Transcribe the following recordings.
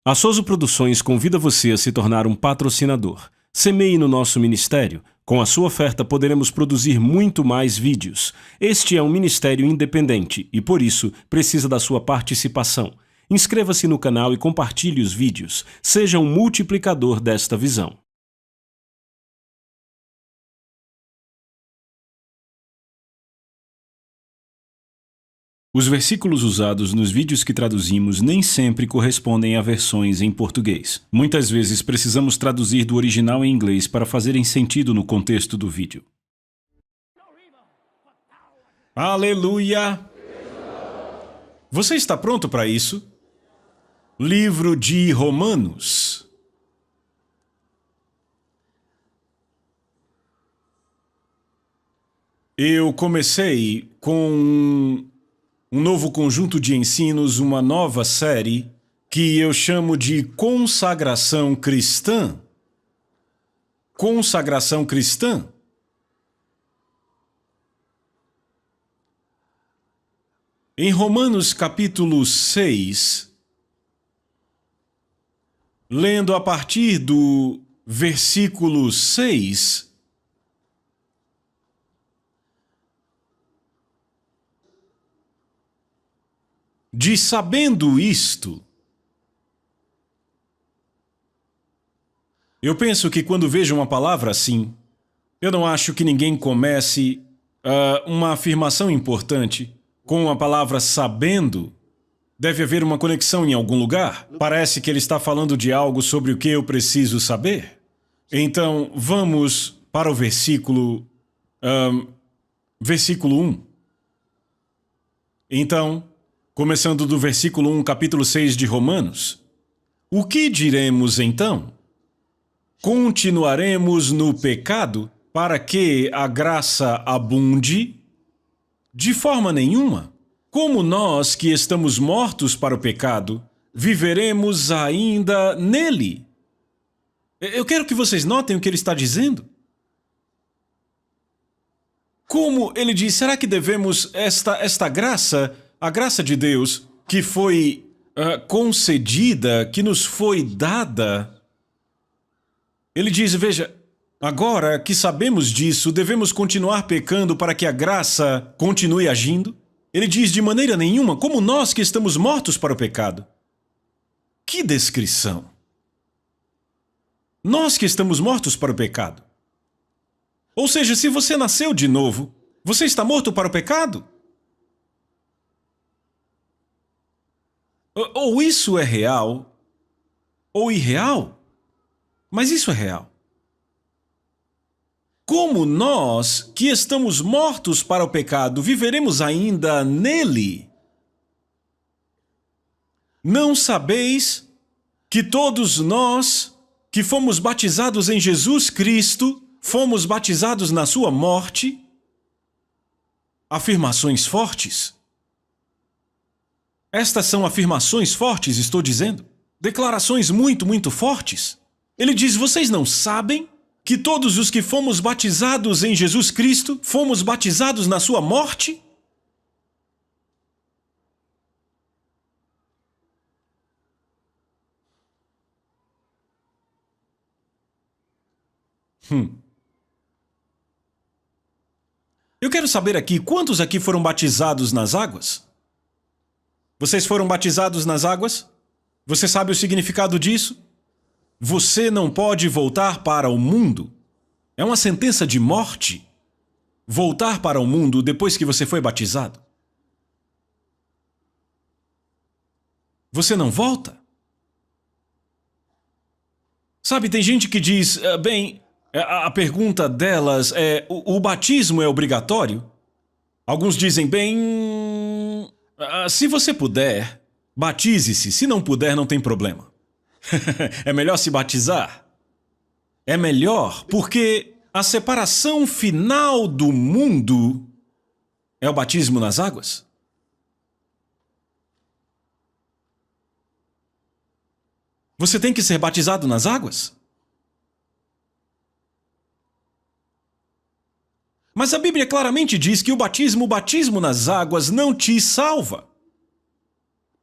A Souza Produções convida você a se tornar um patrocinador. Semeie no nosso ministério. Com a sua oferta poderemos produzir muito mais vídeos. Este é um ministério independente e, por isso, precisa da sua participação. Inscreva-se no canal e compartilhe os vídeos. Seja um multiplicador desta visão. Os versículos usados nos vídeos que traduzimos nem sempre correspondem a versões em português. Muitas vezes precisamos traduzir do original em inglês para fazerem sentido no contexto do vídeo. Aleluia! Você está pronto para isso? Livro de Romanos. Eu comecei com um novo conjunto de ensinos, uma nova série, que eu chamo de Consagração Cristã. Consagração Cristã. Em Romanos capítulo 6, lendo a partir do versículo 6, diz: sabendo isto. Eu penso que quando vejo uma palavra assim, eu não acho que ninguém comece uma afirmação importante com a palavra sabendo. Deve haver uma conexão em algum lugar. Parece que ele está falando de algo sobre o que eu preciso saber. Então, vamos para o versículo 1. Então, começando do versículo 1, capítulo 6 de Romanos. O que diremos então? Continuaremos no pecado para que a graça abunde? De forma nenhuma. Como nós que estamos mortos para o pecado, viveremos ainda nele? Eu quero que vocês notem o que ele está dizendo. Como ele diz, será que devemos esta graça, a graça de Deus, que foi concedida, que nos foi dada? Ele diz, veja, agora que sabemos disso, devemos continuar pecando para que a graça continue agindo? Ele diz, de maneira nenhuma, como nós que estamos mortos para o pecado. Que descrição! Nós que estamos mortos para o pecado. Ou seja, se você nasceu de novo, você está morto para o pecado? Ou isso é real, ou irreal. Mas isso é real. Como nós, que estamos mortos para o pecado, viveremos ainda nele? Não sabeis que todos nós, que fomos batizados em Jesus Cristo, fomos batizados na sua morte? Afirmações fortes. Estas são afirmações fortes, estou dizendo. Declarações muito, muito fortes. Ele diz, vocês não sabem que todos os que fomos batizados em Jesus Cristo, fomos batizados na sua morte? Eu quero saber aqui, quantos aqui foram batizados nas águas? Vocês foram batizados nas águas? Você sabe o significado disso? Você não pode voltar para o mundo. É uma sentença de morte. Voltar para o mundo depois que você foi batizado. Você não volta. Sabe, tem gente que diz, a pergunta delas é, o batismo é obrigatório? Alguns dizem, se você puder, batize-se. Se não puder, não tem problema. É melhor se batizar? É melhor porque a separação final do mundo é o batismo nas águas. Você tem que ser batizado nas águas? Mas a Bíblia claramente diz que o batismo nas águas não te salva.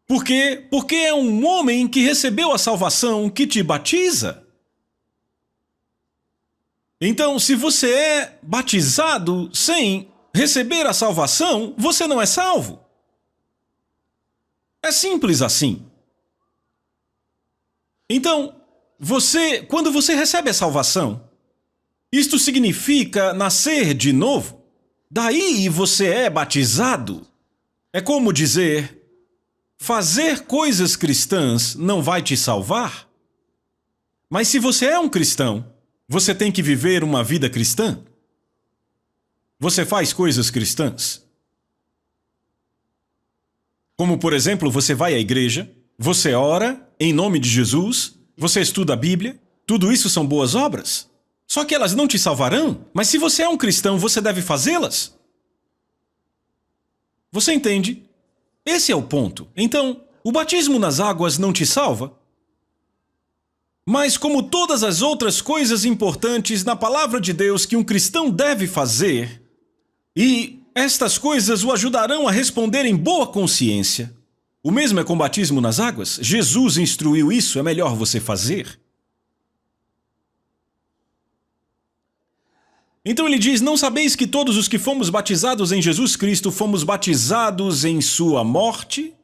Por quê? Porque é um homem que recebeu a salvação que te batiza. Então, se você é batizado sem receber a salvação, você não é salvo. É simples assim. Então, quando você recebe a salvação, isto significa nascer de novo. Daí você é batizado. É como dizer, fazer coisas cristãs não vai te salvar. Mas se você é um cristão, você tem que viver uma vida cristã. Você faz coisas cristãs. Como, por exemplo, você vai à igreja, você ora em nome de Jesus, você estuda a Bíblia. Tudo isso são boas obras. Só que elas não te salvarão. Mas se você é um cristão, você deve fazê-las. Você entende? Esse é o ponto. Então, o batismo nas águas não te salva. Mas como todas as outras coisas importantes na palavra de Deus que um cristão deve fazer, e estas coisas o ajudarão a responder em boa consciência. O mesmo é com o batismo nas águas. Jesus instruiu isso, é melhor você fazer. Então ele diz, não sabeis que todos os que fomos batizados em Jesus Cristo fomos batizados em sua morte?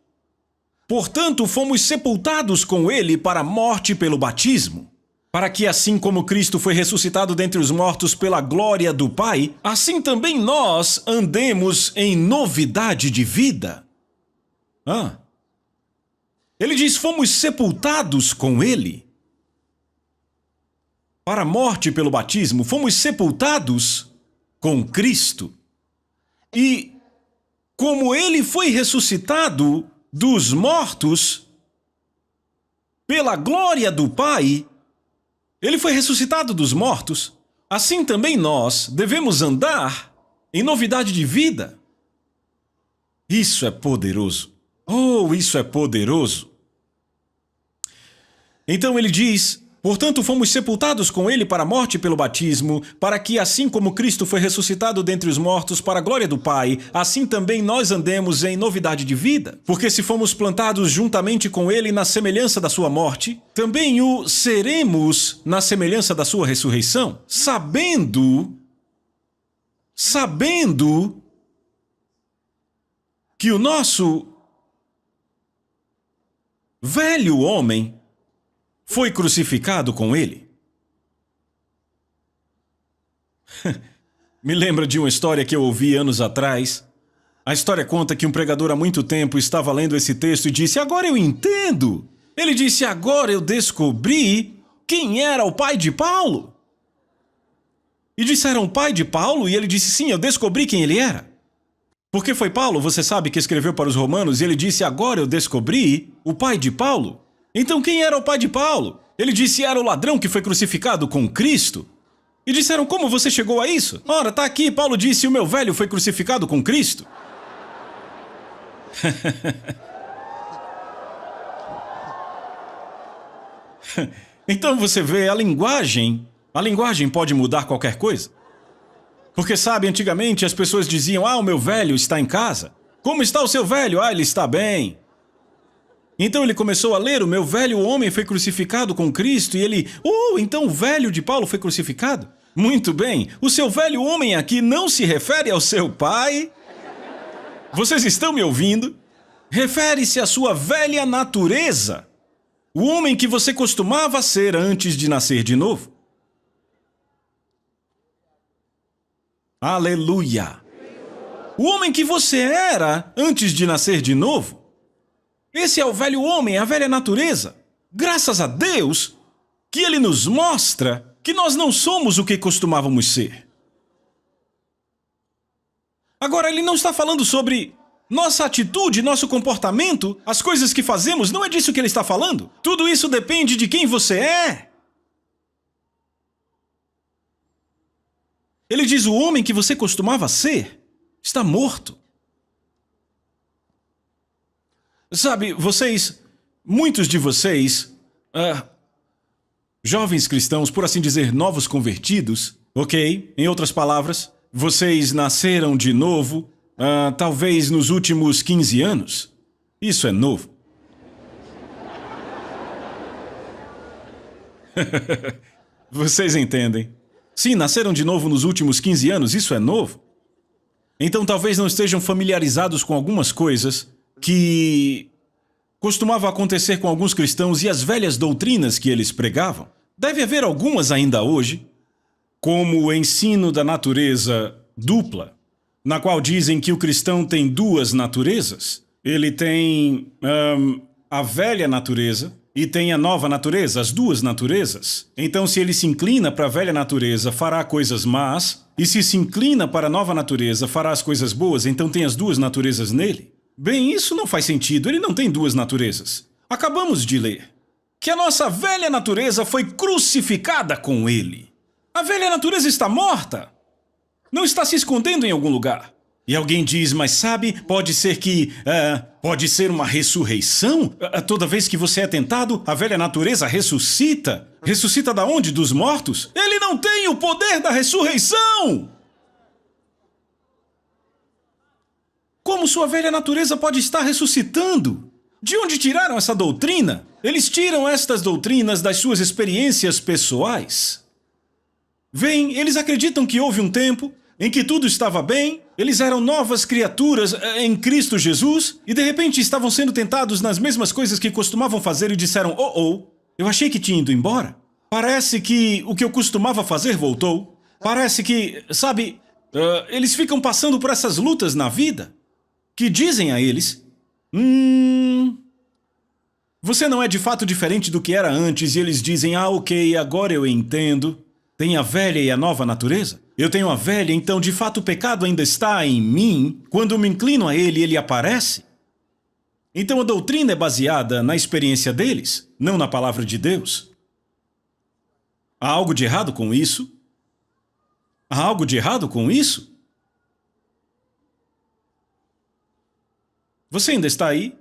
Portanto, fomos sepultados com ele para a morte pelo batismo, para que assim como Cristo foi ressuscitado dentre os mortos pela glória do Pai, assim também nós andemos em novidade de vida. Ele diz, fomos sepultados com ele. Para a morte pelo batismo, fomos sepultados com Cristo. E como ele foi ressuscitado dos mortos, pela glória do Pai, ele foi ressuscitado dos mortos, assim também nós devemos andar em novidade de vida. Isso é poderoso. Oh, isso é poderoso. Então ele diz, portanto fomos sepultados com ele para a morte pelo batismo, para que assim como Cristo foi ressuscitado dentre os mortos para a glória do Pai, assim também nós andemos em novidade de vida. Porque se fomos plantados juntamente com ele na semelhança da sua morte, também o seremos na semelhança da sua ressurreição, sabendo que o nosso velho homem foi crucificado com ele. Me lembra de uma história que eu ouvi anos atrás. A história conta que um pregador há muito tempo estava lendo esse texto e disse, agora eu entendo. Ele disse, agora eu descobri quem era o pai de Paulo. E disseram, pai de Paulo? E ele disse, sim, eu descobri quem ele era. Porque foi Paulo, você sabe, que escreveu para os romanos, e ele disse, agora eu descobri o pai de Paulo. Então quem era o pai de Paulo? Ele disse, era o ladrão que foi crucificado com Cristo. E disseram, como você chegou a isso? Ora, tá aqui, Paulo disse, o meu velho foi crucificado com Cristo. Então você vê, a linguagem pode mudar qualquer coisa. Porque sabe, antigamente as pessoas diziam, o meu velho está em casa. Como está o seu velho? Ele está bem. Então ele começou a ler, o meu velho homem foi crucificado com Cristo, e ele, então o velho de Paulo foi crucificado? Muito bem, o seu velho homem aqui não se refere ao seu pai? Vocês estão me ouvindo? Refere-se à sua velha natureza, o homem que você costumava ser antes de nascer de novo. Aleluia! O homem que você era antes de nascer de novo. Esse é o velho homem, a velha natureza. Graças a Deus que ele nos mostra que nós não somos o que costumávamos ser. Agora, ele não está falando sobre nossa atitude, nosso comportamento, as coisas que fazemos, não é disso que ele está falando. Tudo isso depende de quem você é. Ele diz, o homem que você costumava ser está morto. Sabe, muitos de vocês, jovens cristãos, por assim dizer, novos convertidos, ok? Em outras palavras, vocês nasceram de novo, talvez nos últimos 15 anos. Isso é novo. Vocês entendem? Sim, nasceram de novo nos últimos 15 anos, isso é novo. Então talvez não estejam familiarizados com algumas coisas que costumavam acontecer com alguns cristãos e as velhas doutrinas que eles pregavam. Deve haver algumas ainda hoje, como o ensino da natureza dupla, na qual dizem que o cristão tem duas naturezas. Ele tem a velha natureza e tem a nova natureza, as duas naturezas. Então, se ele se inclina para a velha natureza, fará coisas más, e se inclina para a nova natureza, fará as coisas boas, então tem as duas naturezas nele. Bem, isso não faz sentido, ele não tem duas naturezas. Acabamos de ler que a nossa velha natureza foi crucificada com ele. A velha natureza está morta. Não está se escondendo em algum lugar. E alguém diz, mas sabe, pode ser que... pode ser uma ressurreição? Toda vez que você é tentado, a velha natureza ressuscita. Ressuscita da onde? Dos mortos? Ele não tem o poder da ressurreição! Como sua velha natureza pode estar ressuscitando? De onde tiraram essa doutrina? Eles tiram estas doutrinas das suas experiências pessoais. Vem, eles acreditam que houve um tempo em que tudo estava bem, eles eram novas criaturas em Cristo Jesus e de repente estavam sendo tentados nas mesmas coisas que costumavam fazer e disseram, eu achei que tinha ido embora. Parece que o que eu costumava fazer voltou. Parece que, sabe, eles ficam passando por essas lutas na vida que dizem a eles, você não é de fato diferente do que era antes, e eles dizem, ok, agora eu entendo. Tem a velha e a nova natureza? Eu tenho a velha, então de fato o pecado ainda está em mim. Quando me inclino a ele, ele aparece. Então a doutrina é baseada na experiência deles, não na palavra de Deus. Há algo de errado com isso? Há algo de errado com isso? Você ainda está aí?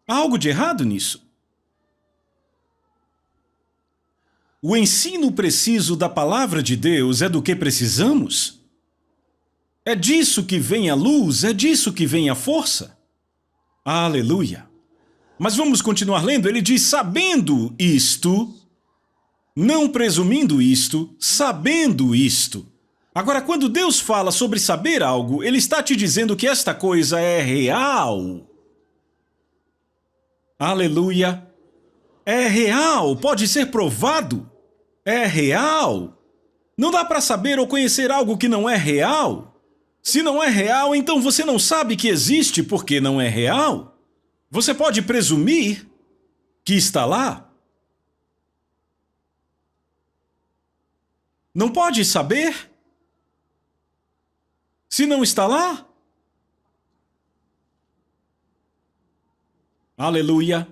Há algo de errado nisso? O ensino preciso da palavra de Deus é do que precisamos? É disso que vem a luz? É disso que vem a força? Aleluia! Mas vamos continuar lendo. Ele diz, sabendo isto, não presumindo isto, sabendo isto. Agora, quando Deus fala sobre saber algo, Ele está te dizendo que esta coisa é real. Aleluia! É real, pode ser provado. É real. Não dá para saber ou conhecer algo que não é real. Se não é real, então você não sabe que existe porque não é real. Você pode presumir que está lá. Não pode saber se não está lá. Aleluia.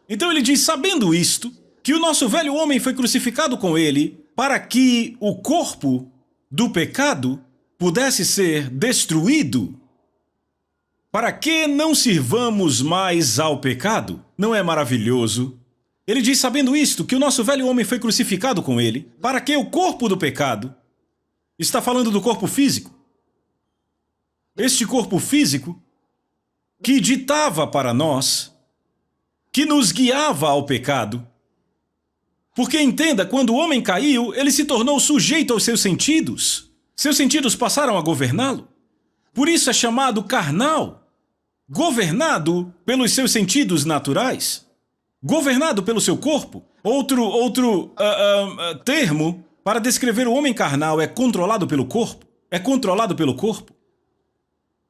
Então ele diz, sabendo isto, que o nosso velho homem foi crucificado com ele para que o corpo do pecado pudesse ser destruído. Para que não sirvamos mais ao pecado? Não é maravilhoso? Ele diz, sabendo isto, que o nosso velho homem foi crucificado com ele para que o corpo do pecado, está falando do corpo físico, este corpo físico que ditava para nós, que nos guiava ao pecado. Porque entenda, quando o homem caiu, ele se tornou sujeito aos seus sentidos. Seus sentidos passaram a governá-lo. Por isso é chamado carnal. Governado pelos seus sentidos naturais. Governado pelo seu corpo. Outro termo para descrever o homem carnal é controlado pelo corpo. É controlado pelo corpo.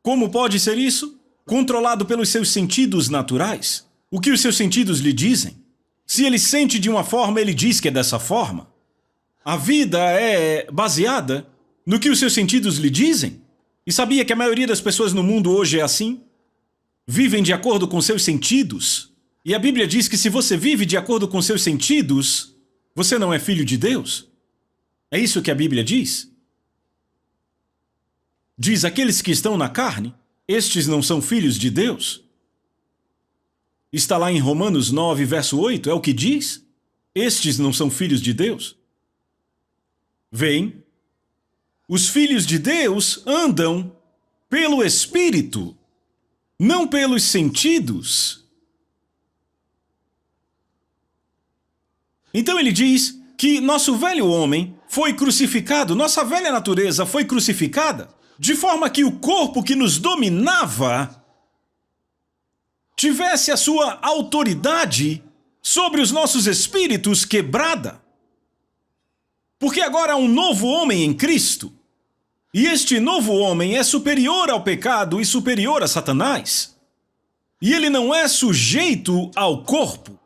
Como pode ser isso? Controlado pelos seus sentidos naturais. O que os seus sentidos lhe dizem? Se ele sente de uma forma, ele diz que é dessa forma. A vida é baseada no que os seus sentidos lhe dizem. E sabia que a maioria das pessoas no mundo hoje é assim? Vivem de acordo com seus sentidos. E a Bíblia diz que se você vive de acordo com seus sentidos, você não é filho de Deus. É isso que a Bíblia diz. Diz, aqueles que estão na carne, estes não são filhos de Deus. Está lá em Romanos 9, verso 8, é o que diz. Estes não são filhos de Deus. Veem, os filhos de Deus andam pelo Espírito, não pelos sentidos. Então ele diz que nosso velho homem foi crucificado, nossa velha natureza foi crucificada, de forma que o corpo que nos dominava tivesse a sua autoridade sobre os nossos espíritos quebrada. Porque agora há um novo homem em Cristo. E este novo homem é superior ao pecado e superior a Satanás. E ele não é sujeito ao corpo.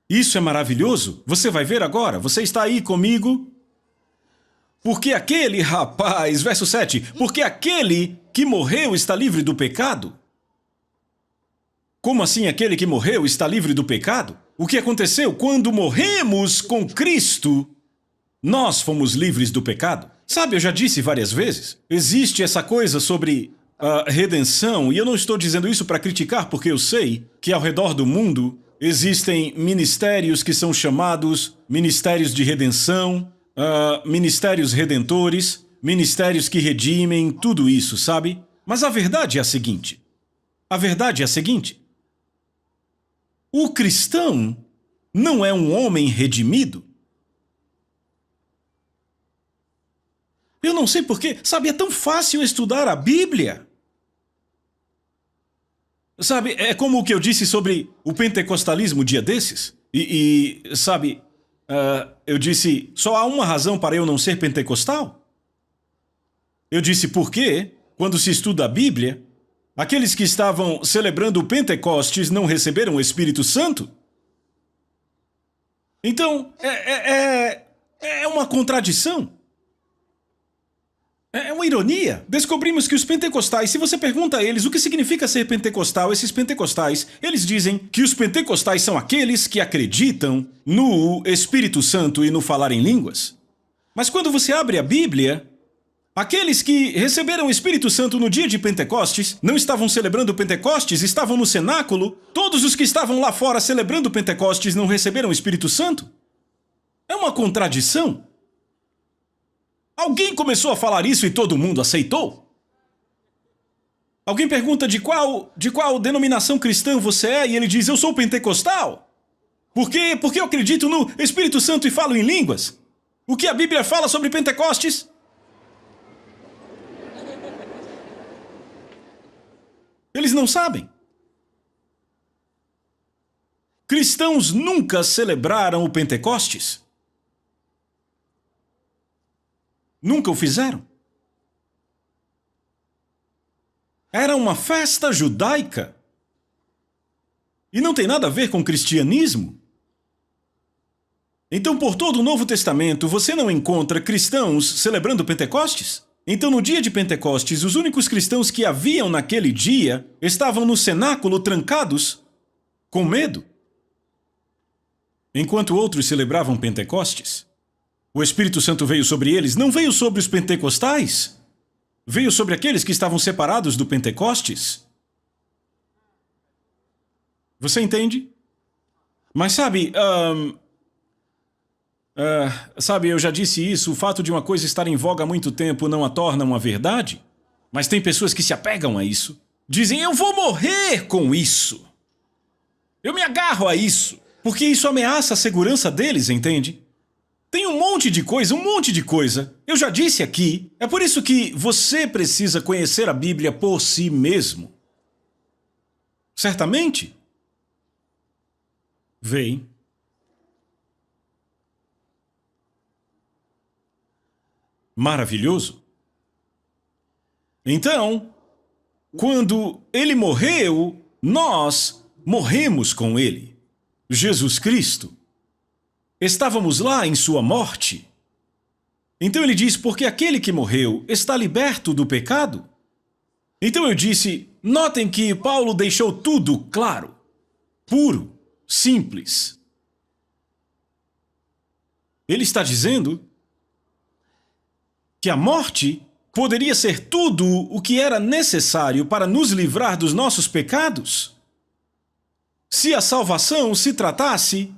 Isso é maravilhoso. Você vai ver agora. Você está aí comigo? Porque aquele rapaz, verso 7, porque aquele que morreu está livre do pecado. Como assim aquele que morreu está livre do pecado? O que aconteceu? Quando morremos com Cristo, nós fomos livres do pecado. Sabe, eu já disse várias vezes, existe essa coisa sobre a redenção, e eu não estou dizendo isso para criticar, porque eu sei que ao redor do mundo existem ministérios que são chamados ministérios de redenção, ministérios redentores, ministérios que redimem, tudo isso, sabe? Mas a verdade é a seguinte. O cristão não é um homem redimido. Eu não sei porquê, sabe, é tão fácil estudar a Bíblia. Sabe, é como o que eu disse sobre o pentecostalismo dia desses. Sabe, eu disse, só há uma razão para eu não ser pentecostal. Eu disse, por quê? Quando se estuda a Bíblia, aqueles que estavam celebrando o Pentecostes não receberam o Espírito Santo? Então, é uma contradição. É uma ironia. Descobrimos que os pentecostais, se você pergunta a eles o que significa ser pentecostal, esses pentecostais, eles dizem que os pentecostais são aqueles que acreditam no Espírito Santo e no falar em línguas. Mas quando você abre a Bíblia, aqueles que receberam o Espírito Santo no dia de Pentecostes não estavam celebrando Pentecostes, estavam no cenáculo. Todos os que estavam lá fora celebrando Pentecostes não receberam o Espírito Santo. É uma contradição. Alguém começou a falar isso e todo mundo aceitou? Alguém pergunta de qual denominação cristã você é e ele diz, eu sou pentecostal. Por quê? Porque eu acredito no Espírito Santo e falo em línguas. O que a Bíblia fala sobre Pentecostes? Eles não sabem. Cristãos nunca celebraram o Pentecostes. Nunca o fizeram. Era uma festa judaica. E não tem nada a ver com cristianismo. Então, por todo o Novo Testamento, você não encontra cristãos celebrando Pentecostes? Então, no dia de Pentecostes, os únicos cristãos que haviam naquele dia estavam no cenáculo trancados, com medo. Enquanto outros celebravam Pentecostes, o Espírito Santo veio sobre eles, não veio sobre os pentecostais. Veio sobre aqueles que estavam separados do Pentecostes. Você entende? Mas sabe, eu já disse isso, o fato de uma coisa estar em voga há muito tempo não a torna uma verdade. Mas tem pessoas que se apegam a isso. Dizem, eu vou morrer com isso. Eu me agarro a isso. Porque isso ameaça a segurança deles, entende? Tem um monte de coisa. Eu já disse aqui, é por isso que você precisa conhecer a Bíblia por si mesmo. Certamente. Vem. Maravilhoso. Então, quando ele morreu, nós morremos com ele. Jesus Cristo. Estávamos lá em sua morte. Então ele diz, porque aquele que morreu está liberto do pecado. Então eu disse, notem que Paulo deixou tudo claro, puro, simples. Ele está dizendo que a morte poderia ser tudo o que era necessário para nos livrar dos nossos pecados. Se a salvação se tratasse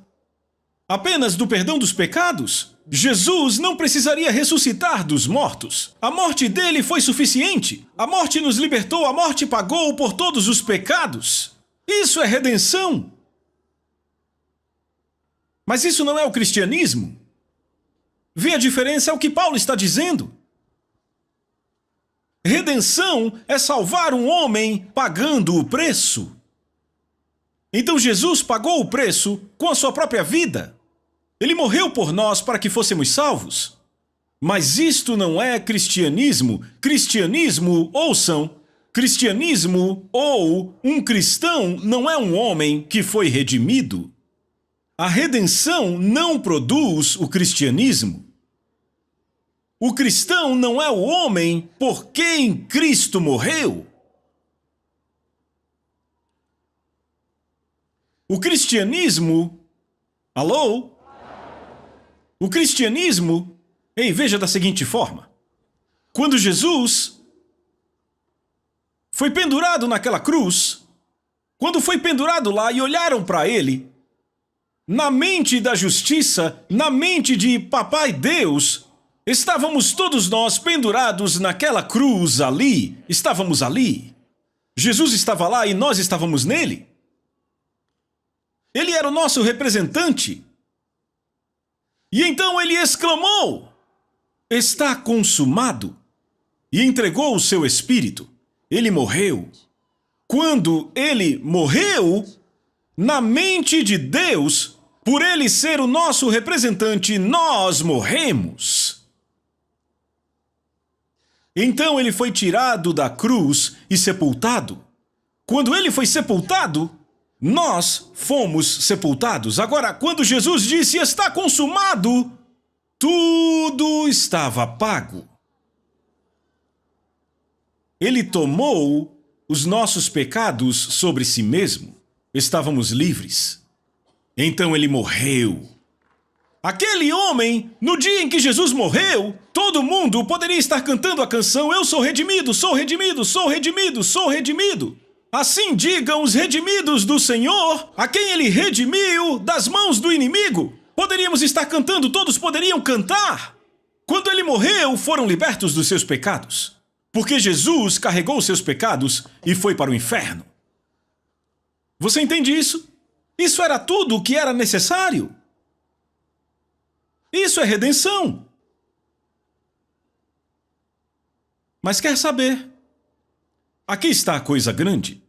apenas do perdão dos pecados, Jesus não precisaria ressuscitar dos mortos. A morte dele foi suficiente. A morte nos libertou, a morte pagou por todos os pecados. Isso é redenção. Mas isso não é o cristianismo. Vê a diferença? É o que Paulo está dizendo. Redenção é salvar um homem pagando o preço. Então Jesus pagou o preço com a sua própria vida. Ele morreu por nós para que fôssemos salvos. Mas isto não é cristianismo. Cristianismo, ouçam, cristianismo ou um cristão não é um homem que foi redimido. A redenção não produz o cristianismo. O cristão não é o homem por quem Cristo morreu. O cristianismo... Alô? O cristianismo... Ei, veja da seguinte forma. Quando Jesus foi pendurado naquela cruz, quando foi pendurado lá e olharam para ele, na mente da justiça, na mente de Papai Deus, estávamos todos nós pendurados naquela cruz ali. Estávamos ali. Jesus estava lá e nós estávamos nele. Ele era o nosso representante. E então ele exclamou: está consumado. E entregou o seu espírito. Ele morreu. Quando ele morreu, na mente de Deus, por ele ser o nosso representante, nós morremos. Então ele foi tirado da cruz e sepultado. Quando ele foi sepultado, nós fomos sepultados. Agora, quando Jesus disse está consumado, tudo estava pago. Ele tomou os nossos pecados sobre si mesmo. Estávamos livres. Então ele morreu. Aquele homem, no dia em que Jesus morreu, todo mundo poderia estar cantando a canção Eu sou redimido, sou redimido, sou redimido, sou redimido. Assim digam os redimidos do Senhor, a quem ele redimiu das mãos do inimigo. Poderíamos estar cantando, todos poderiam cantar. Quando ele morreu, foram libertos dos seus pecados. Porque Jesus carregou os seus pecados e foi para o inferno. Você entende isso? Isso era tudo o que era necessário. Isso é redenção. Mas quer saber? Aqui está a coisa grande.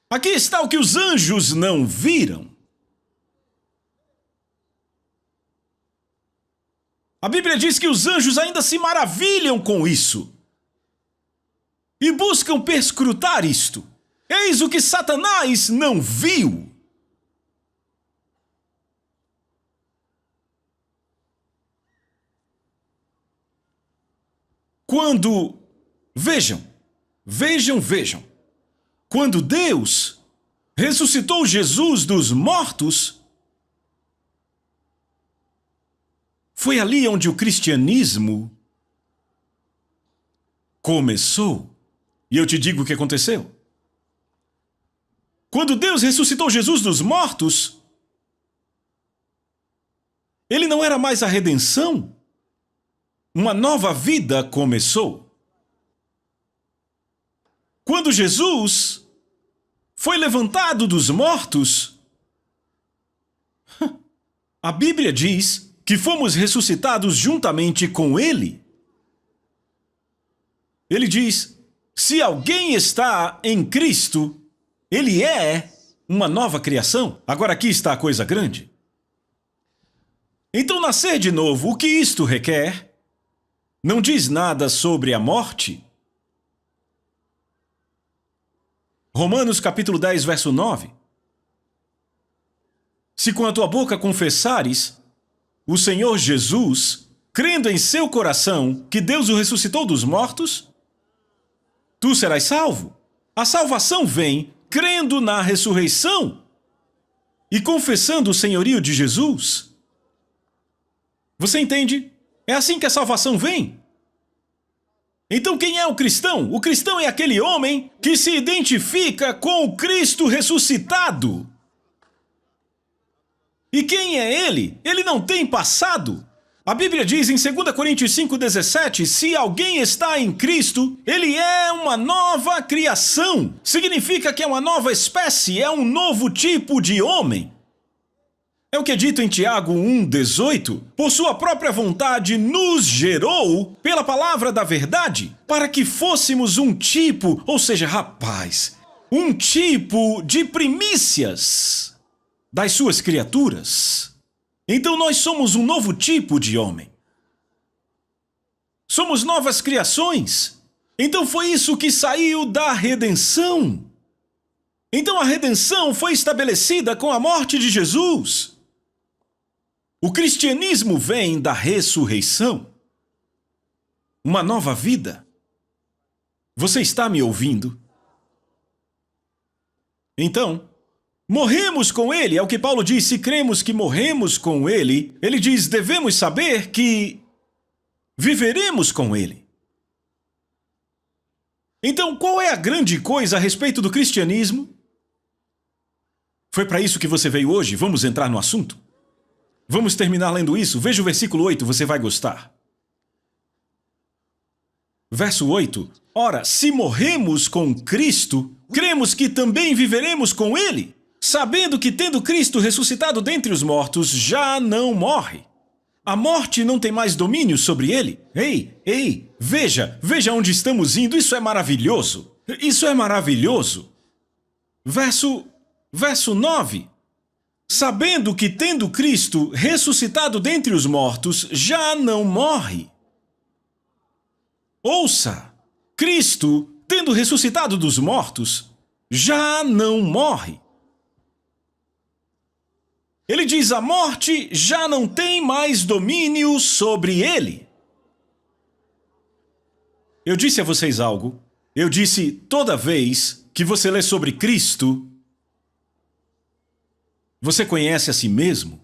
Aqui está o que os anjos não viram. A Bíblia diz que os anjos ainda se maravilham com isso. E buscam perscrutar isto. Eis o que Satanás não viu. Quando... Vejam. Quando Deus ressuscitou Jesus dos mortos, foi ali onde o cristianismo começou. E eu te digo o que aconteceu. Quando Deus ressuscitou Jesus dos mortos, ele não era mais a redenção. Uma nova vida começou. Quando Jesus foi levantado dos mortos, a Bíblia diz que fomos ressuscitados juntamente com ele. Ele diz, se alguém está em Cristo, ele é uma nova criação. Agora aqui está a coisa grande. Então nascer de novo, o que isto requer? Não diz nada sobre a morte. Romanos capítulo 10, verso 9. Se com a tua boca confessares o Senhor Jesus, crendo em seu coração que Deus o ressuscitou dos mortos, tu serás salvo. A salvação vem crendo na ressurreição e confessando o senhorio de Jesus. Você entende? É assim que a salvação vem. Então quem é o cristão? O cristão é aquele homem que se identifica com o Cristo ressuscitado. E quem é ele? Ele não tem passado. A Bíblia diz em 2 Coríntios 5,17, se alguém está em Cristo, ele é uma nova criação. Significa que é uma nova espécie, é um novo tipo de homem. É o que é dito em Tiago 1,18. Por sua própria vontade nos gerou pela palavra da verdade, para que fôssemos um tipo, ou seja, rapaz, um tipo de primícias das suas criaturas. Então nós somos um novo tipo de homem. Somos novas criações. Então foi isso que saiu da redenção. Então a redenção foi estabelecida com a morte de Jesus. O cristianismo vem da ressurreição. Uma nova vida. Você está me ouvindo? Então, morremos com ele, é o que Paulo diz, se cremos que morremos com ele, ele diz, devemos saber que viveremos com ele. Então, qual é a grande coisa a respeito do cristianismo? Foi para isso que você veio hoje? Vamos entrar no assunto? Vamos terminar lendo isso? Veja o versículo 8, você vai gostar. Verso 8. Ora, se morremos com Cristo, cremos que também viveremos com ele, sabendo que, tendo Cristo ressuscitado dentre os mortos, já não morre. A morte não tem mais domínio sobre ele. Ei, veja onde estamos indo, isso é maravilhoso. Isso é maravilhoso. Verso 9. Sabendo que, tendo Cristo ressuscitado dentre os mortos, já não morre. Ouça, Cristo, tendo ressuscitado dos mortos, já não morre. Ele diz, a morte já não tem mais domínio sobre ele. Eu disse a vocês algo. Eu disse, toda vez que você lê sobre Cristo, você conhece a si mesmo?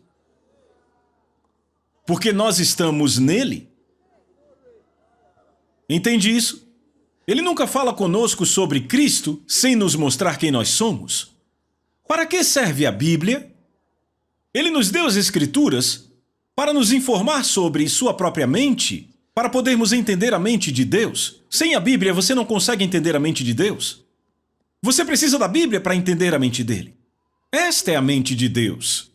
Porque nós estamos nele. Entende isso? Ele nunca fala conosco sobre Cristo sem nos mostrar quem nós somos. Para que serve a Bíblia? Ele nos deu as Escrituras para nos informar sobre sua própria mente, para podermos entender a mente de Deus. Sem a Bíblia, você não consegue entender a mente de Deus. Você precisa da Bíblia para entender a mente dele. Esta é a mente de Deus.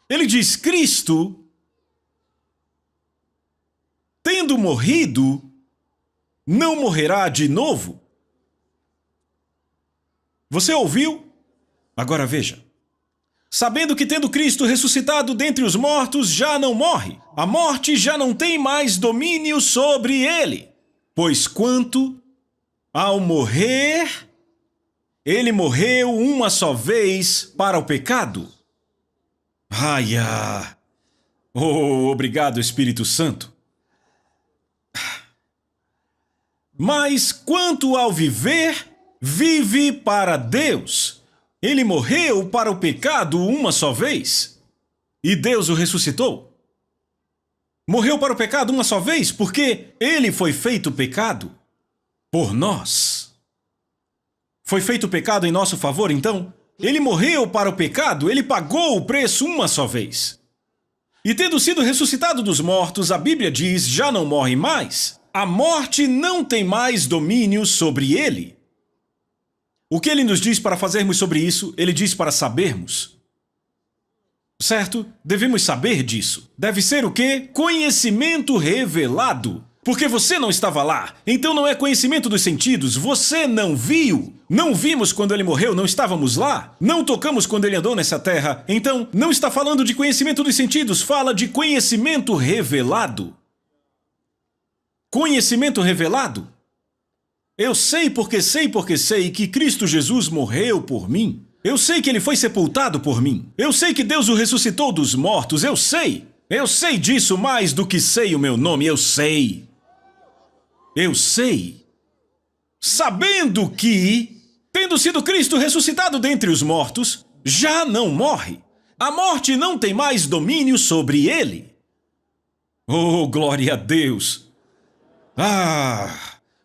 Ele diz, Cristo, tendo morrido, não morrerá de novo. Você ouviu? Agora veja. Sabendo que, tendo Cristo ressuscitado dentre os mortos, já não morre. A morte já não tem mais domínio sobre ele. Pois quanto ao morrer, ele morreu uma só vez para o pecado. Obrigado, Espírito Santo. Mas quanto ao viver, vive para Deus. Ele morreu para o pecado uma só vez, e Deus o ressuscitou. Morreu para o pecado uma só vez, porque ele foi feito pecado por nós. Foi feito pecado em nosso favor, então? Ele morreu para o pecado, ele pagou o preço uma só vez. E tendo sido ressuscitado dos mortos, a Bíblia diz, já não morre mais. A morte não tem mais domínio sobre ele. O que ele nos diz para fazermos sobre isso? Ele diz para sabermos. Certo? Devemos saber disso. Deve ser o quê? Conhecimento revelado. Porque você não estava lá. Então não é conhecimento dos sentidos. Você não viu. Não vimos quando ele morreu, não estávamos lá. Não tocamos quando ele andou nessa terra. Então não está falando de conhecimento dos sentidos. Fala de conhecimento revelado. Conhecimento revelado. Eu sei porque sei que Cristo Jesus morreu por mim. Eu sei que ele foi sepultado por mim. Eu sei que Deus o ressuscitou dos mortos. Eu sei. Eu sei disso mais do que sei o meu nome. Eu sei. Eu sei. Sabendo que, tendo sido Cristo ressuscitado dentre os mortos, já não morre. A morte não tem mais domínio sobre ele. Oh, glória a Deus!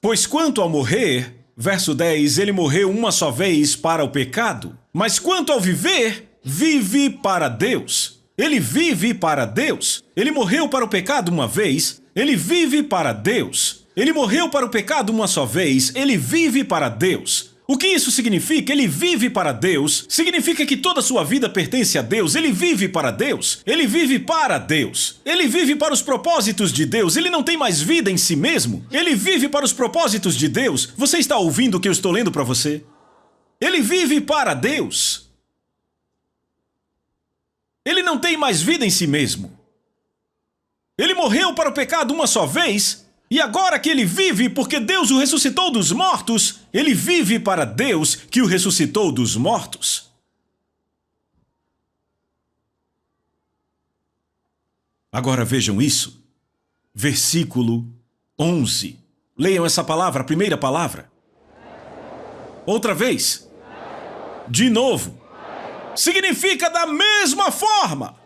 Pois quanto ao morrer, verso 10, ele morreu uma só vez para o pecado. Mas quanto ao viver, vive para Deus. Ele vive para Deus. Ele morreu para o pecado uma vez, ele vive para Deus. Ele morreu para o pecado uma só vez, ele vive para Deus. O que isso significa? Ele vive para Deus. Significa que toda a sua vida pertence a Deus. Ele vive para Deus. Ele vive para Deus. Ele vive para os propósitos de Deus. Ele não tem mais vida em si mesmo. Ele vive para os propósitos de Deus. Você está ouvindo o que eu estou lendo para você? Ele vive para Deus. Ele não tem mais vida em si mesmo. Ele morreu para o pecado uma só vez. E agora que ele vive porque Deus o ressuscitou dos mortos, ele vive para Deus que o ressuscitou dos mortos. Agora vejam isso. Versículo 11. Leiam essa palavra, a primeira palavra. Outra vez. De novo. Significa da mesma forma.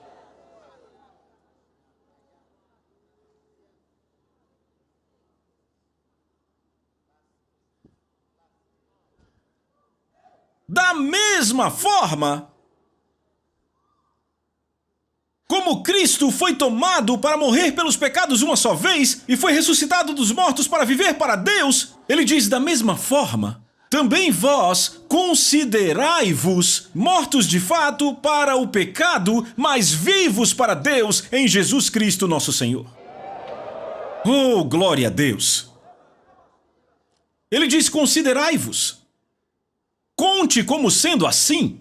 Da mesma forma como Cristo foi tomado para morrer pelos pecados uma só vez e foi ressuscitado dos mortos para viver para Deus, ele diz da mesma forma, também vós considerai-vos mortos de fato para o pecado, mas vivos para Deus em Jesus Cristo nosso Senhor. Oh, glória a Deus! Ele diz considerai-vos. Conte como sendo assim.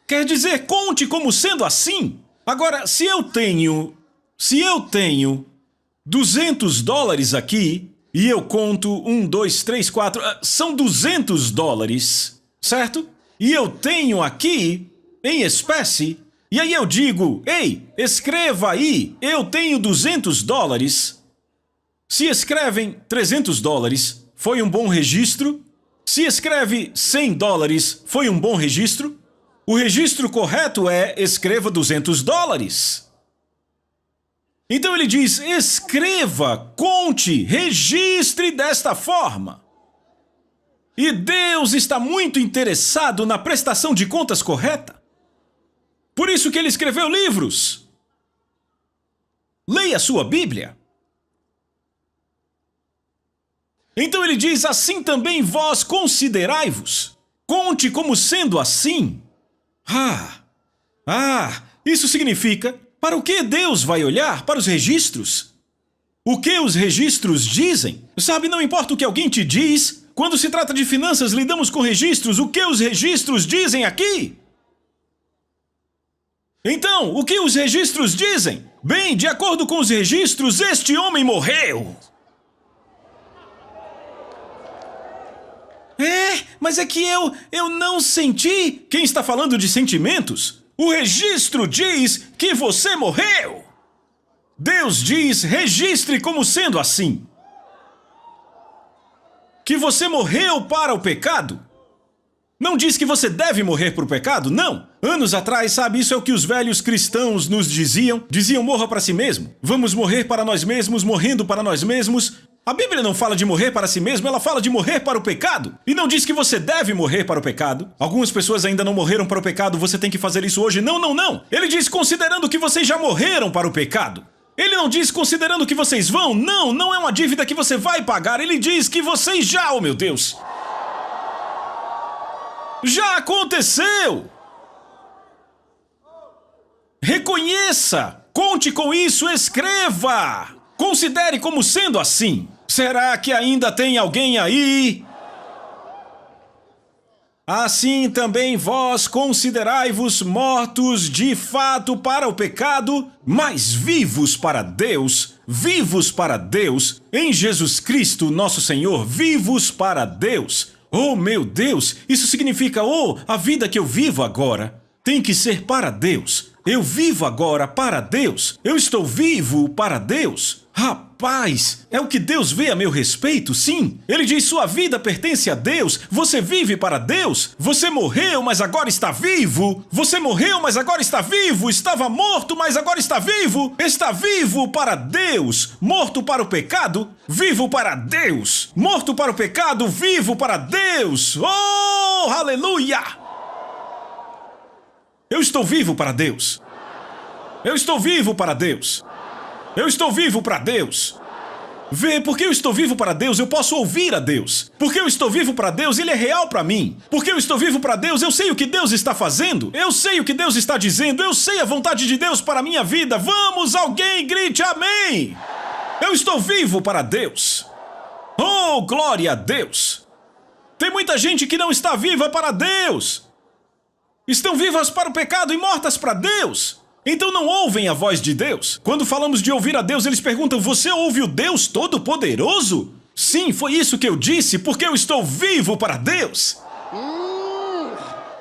Quer dizer, conte como sendo assim. Agora, se eu tenho $200 aqui, e eu conto 1, 2, 3, 4, são $200, certo? E eu tenho aqui, em espécie, e aí eu digo, ei, escreva aí, eu tenho $200. Se escrevem $300, foi um bom registro? Se escreve $100, foi um bom registro? O registro correto é escreva $200. Então ele diz, escreva, conte, registre desta forma. E Deus está muito interessado na prestação de contas correta. Por isso que ele escreveu livros. Leia a sua Bíblia. Então ele diz, assim também vós considerai-vos. Conte como sendo assim. Isso significa, para o que Deus vai olhar? Para os registros? O que os registros dizem? Sabe, não importa o que alguém te diz, quando se trata de finanças, lidamos com registros. O que os registros dizem aqui? Então, o que os registros dizem? Bem, de acordo com os registros, este homem morreu. Mas é que eu não senti. Quem está falando de sentimentos? O registro diz que você morreu. Deus diz, registre como sendo assim. Que você morreu para o pecado. Não diz que você deve morrer para o pecado, não. Anos atrás, sabe, isso é o que os velhos cristãos nos diziam. Diziam, morra para si mesmo. Vamos morrer para nós mesmos, morrendo para nós mesmos. A Bíblia não fala de morrer para si mesmo, ela fala de morrer para o pecado. E não diz que você deve morrer para o pecado. Algumas pessoas ainda não morreram para o pecado, você tem que fazer isso hoje. Não, não, não. Ele diz considerando que vocês já morreram para o pecado. Ele não diz considerando que vocês vão. Não, não é uma dívida que você vai pagar. Ele diz que vocês já, oh meu Deus. Já aconteceu. Reconheça. Conte com isso, escreva. Considere como sendo assim. Será que ainda tem alguém aí? Assim também vós considerai-vos mortos de fato para o pecado, mas vivos para Deus, em Jesus Cristo nosso Senhor, vivos para Deus. Oh meu Deus, isso significa, a vida que eu vivo agora tem que ser para Deus. Eu vivo agora para Deus. Eu estou vivo para Deus. Rapaz, é o que Deus vê a meu respeito, sim. Ele diz, sua vida pertence a Deus. Você vive para Deus. Você morreu, mas agora está vivo. Você morreu, mas agora está vivo. Estava morto, mas agora está vivo. Está vivo para Deus. Morto para o pecado, vivo para Deus. Morto para o pecado, vivo para Deus. Oh, aleluia! Eu estou vivo para Deus. Eu estou vivo para Deus. Eu estou vivo para Deus. Vê, porque eu estou vivo para Deus, eu posso ouvir a Deus. Porque eu estou vivo para Deus, Ele é real para mim. Porque eu estou vivo para Deus, eu sei o que Deus está fazendo. Eu sei o que Deus está dizendo, eu sei a vontade de Deus para a minha vida. Vamos, alguém grite amém! Eu estou vivo para Deus. Oh, glória a Deus! Tem muita gente que não está viva para Deus. Estão vivas para o pecado e mortas para Deus. Então não ouvem a voz de Deus. Quando falamos de ouvir a Deus, eles perguntam, você ouve o Deus Todo-Poderoso? Sim, foi isso que eu disse, porque eu estou vivo para Deus.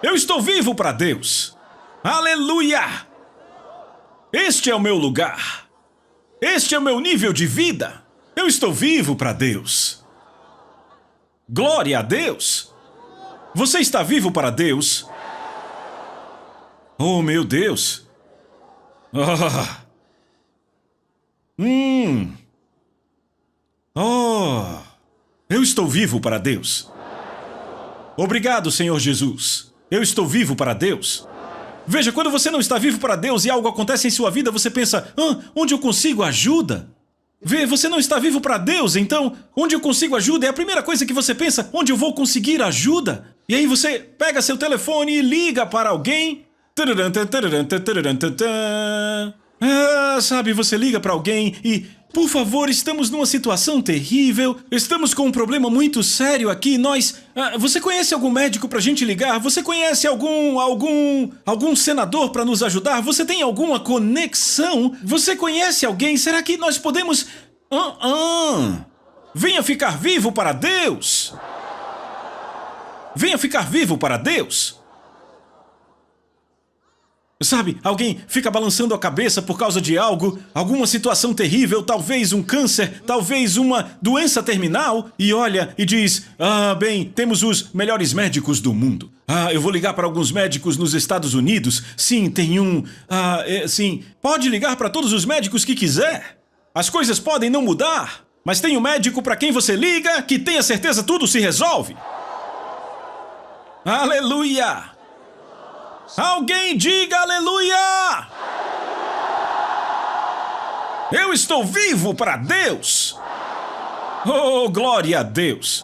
Eu estou vivo para Deus. Aleluia! Este é o meu lugar. Este é o meu nível de vida. Eu estou vivo para Deus. Glória a Deus. Você está vivo para Deus? Oh, meu Deus. Eu estou vivo para Deus. Obrigado, Senhor Jesus. Eu estou vivo para Deus. Veja, quando você não está vivo para Deus e algo acontece em sua vida, você pensa, onde eu consigo ajuda? Vê, você não está vivo para Deus, então, onde eu consigo ajuda é a primeira coisa que você pensa, onde eu vou conseguir ajuda? E aí você pega seu telefone e liga para alguém. Sabe, você liga para alguém e... Por favor, estamos numa situação terrível. Estamos com um problema muito sério aqui. Você conhece algum médico pra gente ligar? Você conhece algum senador pra nos ajudar? Você tem alguma conexão? Você conhece alguém? Será que nós podemos... Venha ficar vivo para Deus. Venha ficar vivo para Deus. Sabe, alguém fica balançando a cabeça por causa de algo, alguma situação terrível, talvez um câncer, talvez uma doença terminal, e olha e diz, bem, temos os melhores médicos do mundo. Eu vou ligar para alguns médicos nos Estados Unidos. Sim, tem um... sim, pode ligar para todos os médicos que quiser. As coisas podem não mudar, mas tem um médico para quem você liga que tenha certeza tudo se resolve. Aleluia! Alguém diga aleluia! Eu estou vivo para Deus! Oh, glória a Deus!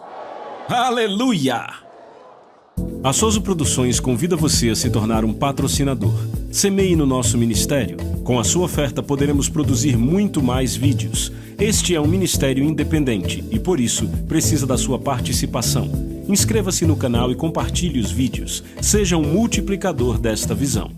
Aleluia! A Soso Produções convida você a se tornar um patrocinador. Semeie no nosso ministério. Com a sua oferta poderemos produzir muito mais vídeos. Este é um ministério independente e, por isso, precisa da sua participação. Inscreva-se no canal e compartilhe os vídeos. Seja um multiplicador desta visão.